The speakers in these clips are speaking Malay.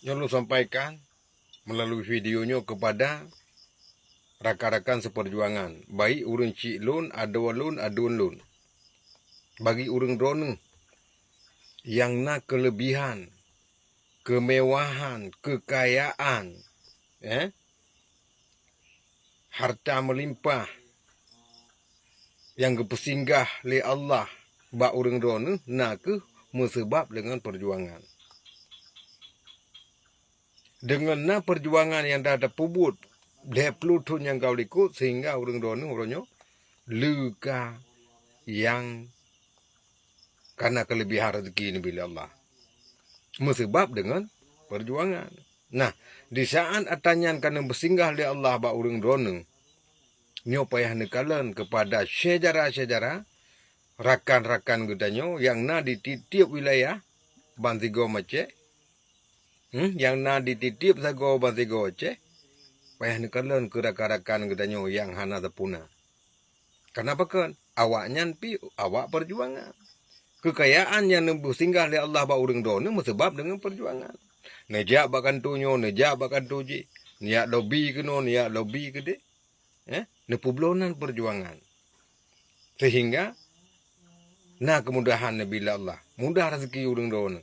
yang lu sampaikan melalui videonya kepada rakan-rakan seperjuangan. Baik urang cik lun, aduan lun. Bagi urang drone yang nak kelebihan, kemewahan, kekayaan, harta melimpah yang kepesinggah li Allah, bak urang drone nak ke mesebab dengan perjuangan. Dengan na perjuangan yang dah ada pubut, dah pelutun yang kau likut, sehingga urang drone orangnya luka yang karena kelebihan rezeki ni bila Allah. Mesebab dengan perjuangan. Nah, di saat atanyan kena bersinggah li Allah bak urang drone, nyo payah nekalan kepada sejarah-sejarah rakan-rakan gedanyo yang na di tiap wilayah Bantigo Aceh, yang na di tiap sago Bantigo Aceh, payah nekalan ke rakan-rakan gedanyo yang hana terpuna. Kenapa kan? Awaknya pi awak perjuangan. Kekayaan yang bersinggah li Allah bak urang drone mesebab dengan perjuangan. Nejak bakan tunyo, nejak bakan tuji, niat lobby keno, niat lobby kede. Nepublonan perjuangan. Sehingga na kemudahan bila Allah. Mudah rezeki urang drone.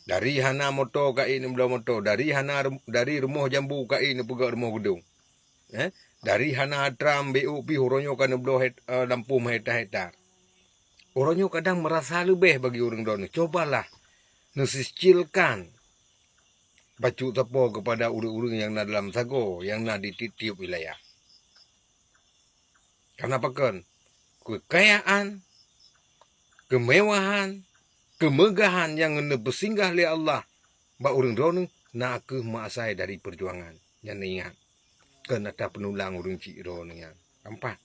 Dari hana motor kai ni belah motor, dari rumah jambu kai ni pegak rumah gedung. Dari hana tram BU pi horonyo kan belah lampu hektar-hektar. Orangnya kadang merasa lebih bagi urang drone. Cobalah nesicilkan baju tepo kepada urang-urang yang na dalam sago, yang na di tiap wilayah. Kenapa kan? Kekayaan, kemewahan, kemegahan yang kena bersinggah li Allah bak urang drone nak ke maksai dari perjuangan. Yang ingat. Kan ada penulang urang cik drone yang. Nampak?